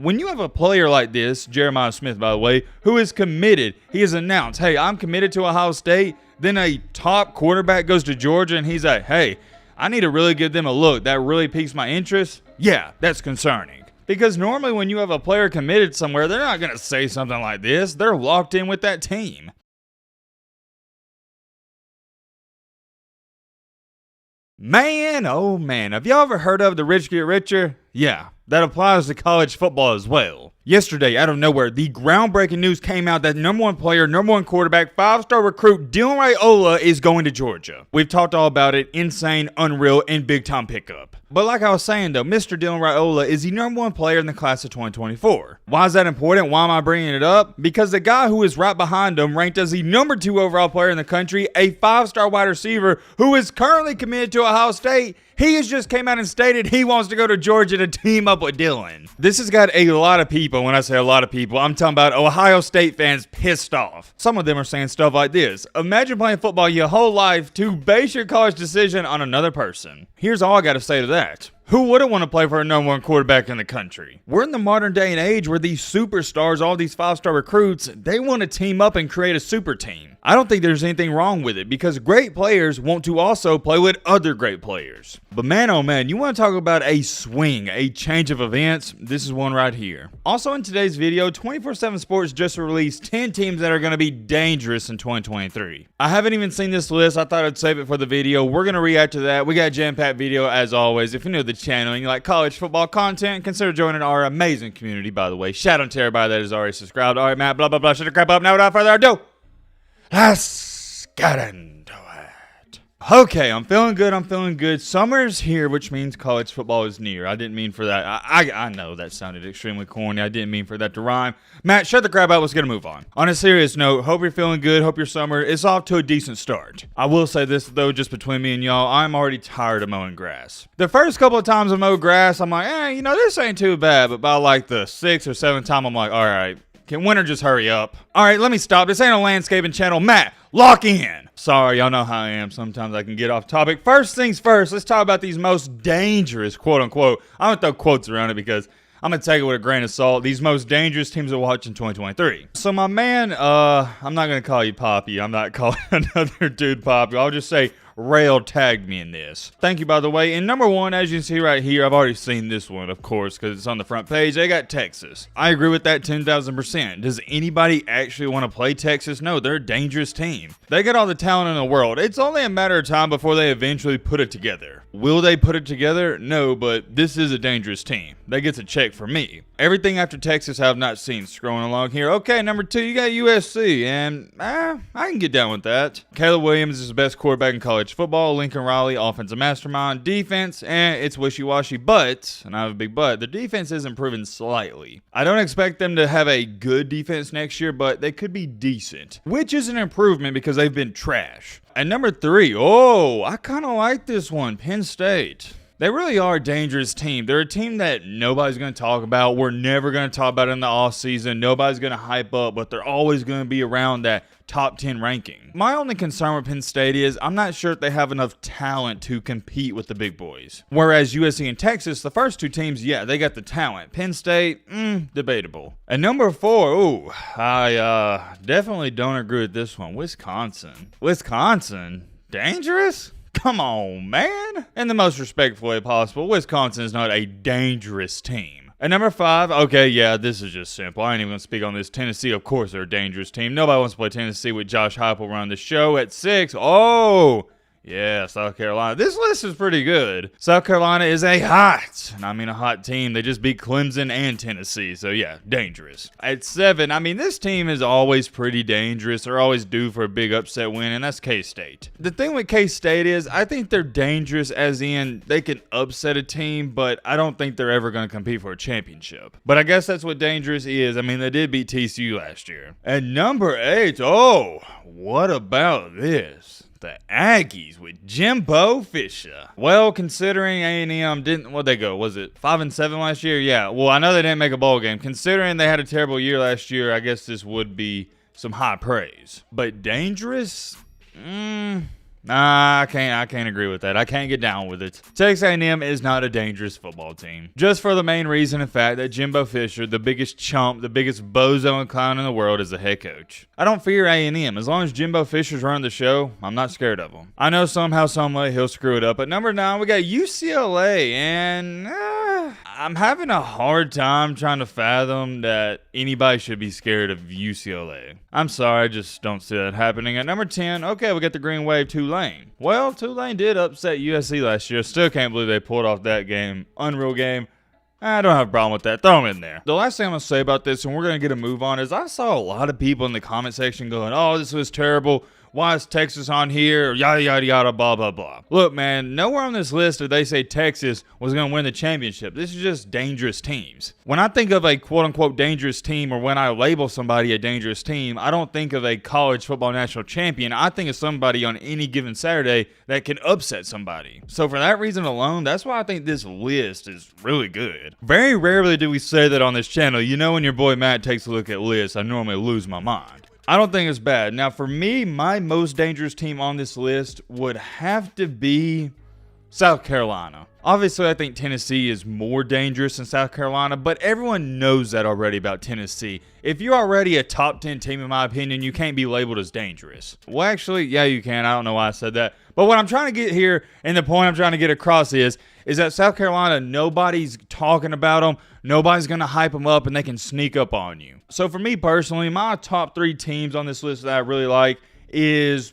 When you have a player like this, Jeremiah Smith, by the way, who is committed, he has announced, hey, I'm committed to Ohio State. Then a top quarterback goes to Georgia and he's like, hey, I need to really give them a look. That really piques my interest. Yeah, that's concerning. Because normally when you have a player committed somewhere, they're not going to say something like this. They're locked in with that team. Man, oh man, have y'all ever heard of the rich get richer? Yeah, that applies to college football as well. Yesterday, out of nowhere, the groundbreaking news came out that number one player, number one quarterback, five-star recruit Dylan Raiola is going to Georgia. We've talked all about it, insane, unreal, and big-time pickup. But like I was saying though, Mr. Dylan Raiola is the number one player in the class of 2024. Why is that important? Why am I bringing it up? Because the guy who is right behind him, ranked as the number 2 overall player in the country, a 5-star wide receiver who is currently committed to Ohio State, he has just came out and stated he wants to go to Georgia to team up with Dylan. This has got a lot of people, when I say a lot of people, I'm talking about Ohio State fans pissed off. Some of them are saying stuff like this. Imagine playing football your whole life to base your college decision on another person. Here's all I got to say to that. Who wouldn't want to play for a number one quarterback in the country? We're in the modern day and age where these superstars, all these 5-star recruits, they want to team up and create a super team. I don't think there's anything wrong with it because great players want to also play with other great players. But man, oh man, you want to talk about a swing, a change of events? This is one right here. Also in today's video, 24/7 Sports just released 10 teams that are going to be dangerous in 2023. I haven't even seen this list. I thought I'd save it for the video. We're going to react to that. We got a jam-packed video as always. If you're new to the channel and you like college football content, consider joining our amazing community, by the way. Shout out to everybody that is already subscribed. All right, Matt, blah, blah, blah. Shut the crap up. Now, without further ado, let's get into it. Okay, I'm feeling good. I'm feeling good. Summer's here, which means college football is near. I didn't mean for that. I know that sounded extremely corny. I didn't mean for that to rhyme. Matt, shut the crap up. Let's get a move on. On a serious note, hope you're feeling good. Hope your summer is off to a decent start. I will say this, though, just between me and y'all, I'm already tired of mowing grass. The first couple of times I mowed grass, I'm like, this ain't too bad. But by like the 6th or 7th time, I'm like, all right. Can winter just hurry up? All right, let me stop. This ain't a landscaping channel. Matt, lock in. Sorry, y'all know how I am. Sometimes I can get off topic. First things first, let's talk about these most dangerous, quote unquote. I'm going to throw quotes around it because I'm going to take it with a grain of salt. These most dangerous teams to watch in 2023. So my man, I'm not going to call you Poppy. I'm not calling another dude Poppy. I'll just say Rail tagged me in this. Thank you, by the way. And number 1, as you can see right here, I've already seen this one, of course, because it's on the front page. They got Texas. I agree with that 10,000%. Does anybody actually want to play Texas? No, they're a dangerous team. They got all the talent in the world. It's only a matter of time before they eventually put it together. Will they put it together? No, but this is a dangerous team. That gets a check for me. Everything after Texas I have not seen. Scrolling along here. Okay, number 2, you got USC, and I can get down with that. Caleb Williams is the best quarterback in college football. Lincoln Riley, offensive mastermind. Defense, it's wishy-washy, but, and I have a big but, the defense is improving slightly. I don't expect them to have a good defense next year, but they could be decent, which is an improvement because they've been trash. And number 3, I kind of like this one, Penn State. They really are a dangerous team. They're a team that nobody's going to talk about. We're never going to talk about it in the offseason. Nobody's going to hype up, but they're always going to be around that top 10 ranking. My only concern with Penn State is I'm not sure if they have enough talent to compete with the big boys. Whereas USC and Texas, the first 2 teams, yeah, they got the talent. Penn State, debatable. And number 4, I definitely don't agree with this one. Wisconsin. Wisconsin? Dangerous? Come on, man. In the most respectful way possible, Wisconsin is not a dangerous team. And number 5, okay, yeah, this is just simple. I ain't even going to speak on this. Tennessee, of course, they're a dangerous team. Nobody wants to play Tennessee with Josh Heupel running the show at 6. Yeah, South Carolina. This list is pretty good. South Carolina is a hot, and I mean a hot team. They just beat Clemson and Tennessee, so yeah, dangerous. At 7, I mean, this team is always pretty dangerous. They're always due for a big upset win, and that's K-State. The thing with K-State is I think they're dangerous as in they can upset a team, but I don't think they're ever going to compete for a championship. But I guess that's what dangerous is. I mean, they did beat TCU last year. And number 8, what about this? The Aggies with Jimbo Fisher. Well, considering A&M didn't, what'd they go? Was it 5-7 last year? Yeah. Well, I know they didn't make a bowl game. Considering they had a terrible year last year, I guess this would be some high praise. But dangerous? Nah, I can't agree with that. I can't get down with it. Texas A&M is not a dangerous football team. Just for the main reason and fact that Jimbo Fisher, the biggest chump, the biggest bozo and clown in the world, is the head coach. I don't fear A&M. As long as Jimbo Fisher's running the show, I'm not scared of him. I know somehow, someway he'll screw it up. At number 9, we got UCLA, and I'm having a hard time trying to fathom that anybody should be scared of UCLA. I'm sorry, I just don't see that happening. At number 10, okay, we got the Green Wave Tulane. Well, Tulane did upset USC last year. Still can't believe they pulled off that game. Unreal game. I don't have a problem with that. Throw them in there. The last thing I'm going to say about this, and we're going to get a move on, is I saw a lot of people in the comment section going, oh, this was terrible. Why is Texas on here? Yada, yada, yada, blah, blah, blah. Look, man, nowhere on this list did they say Texas was going to win the championship. This is just dangerous teams. When I think of a quote-unquote dangerous team, or when I label somebody a dangerous team, I don't think of a college football national champion. I think of somebody on any given Saturday that can upset somebody. So for that reason alone, that's why I think this list is really good. Very rarely do we say that on this channel. You know, when your boy Matt takes a look at lists, I normally lose my mind. I don't think it's bad. Now, for me, my most dangerous team on this list would have to be South Carolina. Obviously, I think Tennessee is more dangerous than South Carolina, but everyone knows that already about Tennessee. If you're already a top 10 team, in my opinion, you can't be labeled as dangerous. Well, actually, yeah, you can. I don't know why I said that. But what I'm trying to get here, and the point I'm trying to get across is that South Carolina, nobody's talking about them. Nobody's going to hype them up, and they can sneak up on you. So for me personally, my top 3 teams on this list that I really like is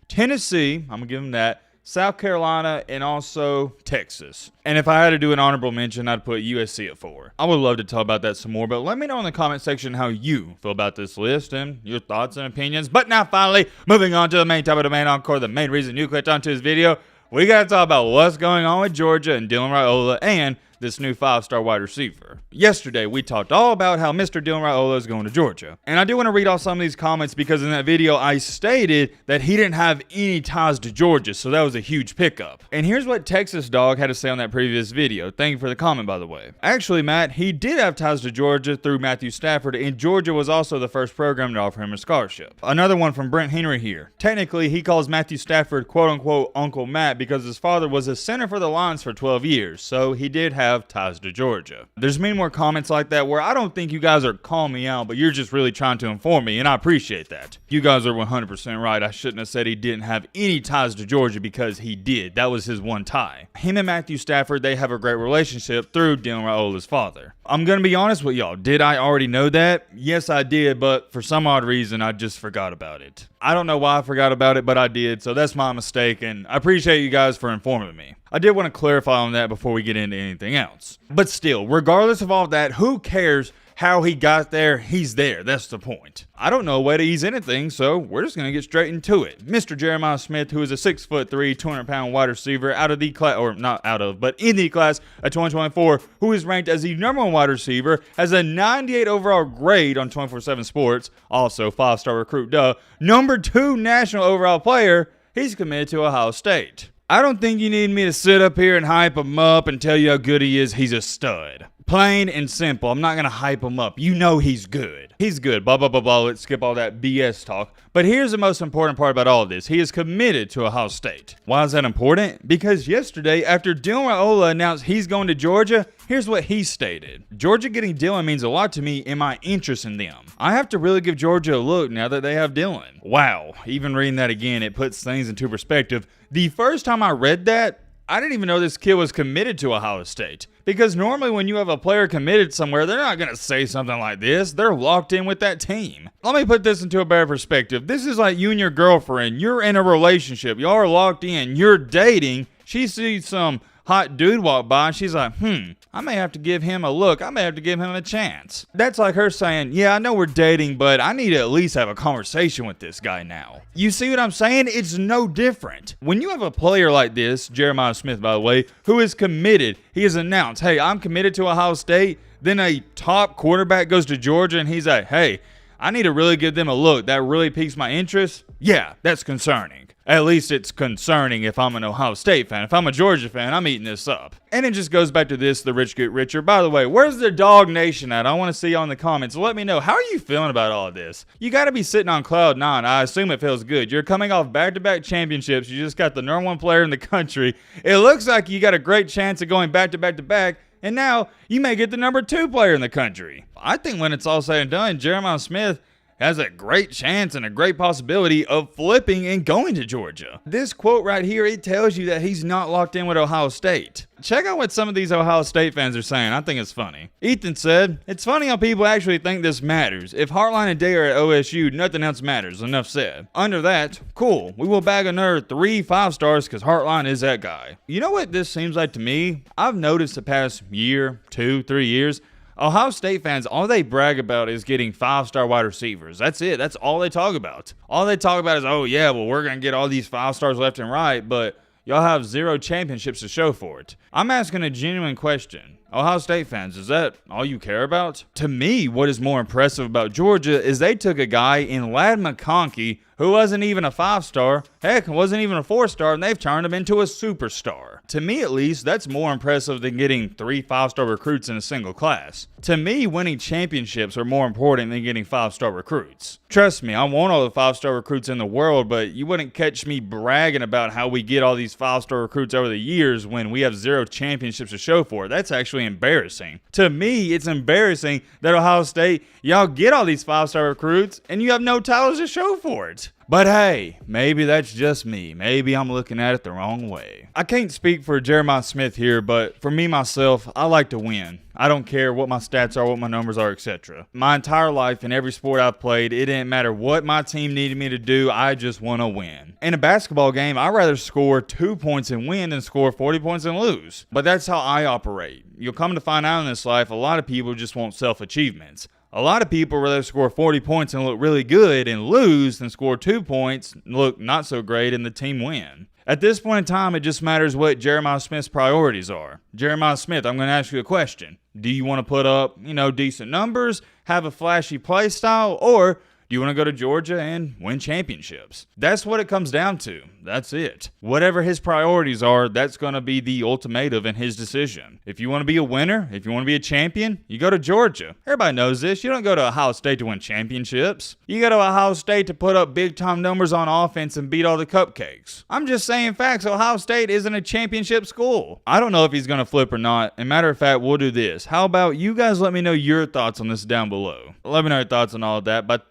Tennessee. I'm going to give them that. South Carolina, and also Texas. And if I had to do an honorable mention, I'd put USC at 4. I would love to talk about that some more, but let me know in the comment section how you feel about this list and your thoughts and opinions. But now finally, moving on to the main topic of the main encore, the main reason you clicked onto this video, we got to talk about what's going on with Georgia and Dylan Raiola and this new 5-star wide receiver. Yesterday, we talked all about how Mr. Dylan Raiola is going to Georgia. And I do want to read off some of these comments because in that video, I stated that he didn't have any ties to Georgia, so that was a huge pickup. And here's what Texas Dog had to say on that previous video. Thank you for the comment, by the way. Actually, Matt, he did have ties to Georgia through Matthew Stafford, and Georgia was also the first program to offer him a scholarship. Another one from Brent Henry here. Technically, he calls Matthew Stafford quote-unquote Uncle Matt because his father was a center for the Lions for 12 years, so he did have ties to Georgia. There's many more comments like that where I don't think you guys are calling me out, but you're just really trying to inform me, and I appreciate that. You guys are 100% right. I shouldn't have said he didn't have any ties to Georgia because he did. That was his one tie. Him and Matthew Stafford, they have a great relationship through Dylan Raiola's father. I'm going to be honest with y'all. Did I already know that? Yes, I did, but for some odd reason, I just forgot about it. I don't know why I forgot about it, but I did, so that's my mistake, and I appreciate you guys for informing me. I did want to clarify on that before we get into anything else. But still, regardless of all that, who cares how he got there? He's there. That's the point. I don't know a way to ease anything, so we're just going to get straight into it. Mr. Jeremiah Smith, who is a 6'3", 200-pound wide receiver out of the class, or not out of, but in the class of 2024, who is ranked as the #1 wide receiver, has a 98 overall grade on 24/7 Sports, also 5-star recruit, #2 national overall player. He's committed to Ohio State. I don't think you need me to sit up here and hype him up and tell you how good he is. He's a stud. Plain and simple. I'm not going to hype him up. You know he's good. He's good. Blah, blah, blah, blah. Let's skip all that BS talk. But here's the most important part about all of this. He is committed to Ohio State. Why is that important? Because yesterday, after Dylan Raiola announced he's going to Georgia, here's what he stated. Georgia getting Dylan means a lot to me and my interest in them. I have to really give Georgia a look now that they have Dylan. Wow. Even reading that again, it puts things into perspective. The first time I read that, I didn't even know this kid was committed to Ohio State. Because normally when you have a player committed somewhere, they're not going to say something like this. They're locked in with that team. Let me put this into a better perspective. This is like you and your girlfriend. You're in a relationship. Y'all are locked in. You're dating. She sees some hot dude walk by and she's like, I may have to give him a look. I may have to give him a chance. That's like her saying, yeah, I know we're dating, but I need to at least have a conversation with this guy now. You see what I'm saying? It's no different. When you have a player like this, Jeremiah Smith, by the way, who is committed, he has announced, hey, I'm committed to Ohio State. Then a top quarterback goes to Georgia and he's like, hey, I need to really give them a look. That really piques my interest. Yeah, that's concerning. At least it's concerning if I'm an Ohio State fan. If I'm a Georgia fan, I'm eating this up. And it just goes back to this, the rich get richer. By the way, where's the dog nation at? I want to see you on the comments. Let me know. How are you feeling about all of this? You got to be sitting on cloud nine. I assume it feels good. You're coming off back-to-back championships. You just got the number one player in the country. It looks like you got a great chance of going back-to-back-to-back. And now you may get the number 2 player in the country. I think when it's all said and done, Jeremiah Smith has a great chance and a great possibility of flipping and going to Georgia. This quote right here, it tells you that he's not locked in with Ohio State. Check out what some of these Ohio State fans are saying. I think it's funny. Ethan said, "It's funny how people actually think this matters. If Hartline and Day are at OSU, nothing else matters. Enough said." Under that, cool. We will bag another 3 5-stars because Hartline is that guy. You know what this seems like to me? I've noticed the past year, 2, 3 years, Ohio State fans, all they brag about is getting 5-star wide receivers. That's it. That's all they talk about. All they talk about is, oh, yeah, well, we're going to get all these 5-stars left and right, but y'all have 0 championships to show for it. I'm asking a genuine question. Ohio State fans, is that all you care about? To me, what is more impressive about Georgia is they took a guy in Ladd McConkey who wasn't even a 5-star, heck, wasn't even a 4-star, and they've turned him into a superstar. To me, at least, that's more impressive than getting 3 5-star recruits in a single class. To me, winning championships are more important than getting 5-star recruits. Trust me, I want all the 5-star recruits in the world, but you wouldn't catch me bragging about how we get all these 5-star recruits over the years when we have 0 championships to show for it. That's actually embarrassing. To me, it's embarrassing that Ohio State, y'all get all these 5-star recruits and you have no titles to show for it. But hey, maybe that's just me. Maybe I'm looking at it the wrong way. I can't speak for Jeremiah Smith here, but for me myself, I like to win. I don't care what my stats are, what my numbers are, etc. My entire life in every sport I've played, it didn't matter what my team needed me to do, I just want to win. In a basketball game, I'd rather score 2 points and win than score 40 points and lose. But that's how I operate. You'll come to find out in this life, a lot of people just want self-achievements. A lot of people rather score 40 points and look really good and lose than score 2 points and look not so great and the team win. At this point in time, it just matters what Jeremiah Smith's priorities are. Jeremiah Smith, I'm going to ask you a question. Do you want to put up, decent numbers, have a flashy play style, or do you want to go to Georgia and win championships? That's what it comes down to. That's it. Whatever his priorities are, that's going to be the ultimatum in his decision. If you want to be a winner, if you want to be a champion, you go to Georgia. Everybody knows this. You don't go to Ohio State to win championships. You go to Ohio State to put up big-time numbers on offense and beat all the cupcakes. I'm just saying facts. Ohio State isn't a championship school. I don't know if he's going to flip or not. And matter of fact, we'll do this. How about you guys let me know your thoughts on this down below? Let me know your thoughts on all of that. But,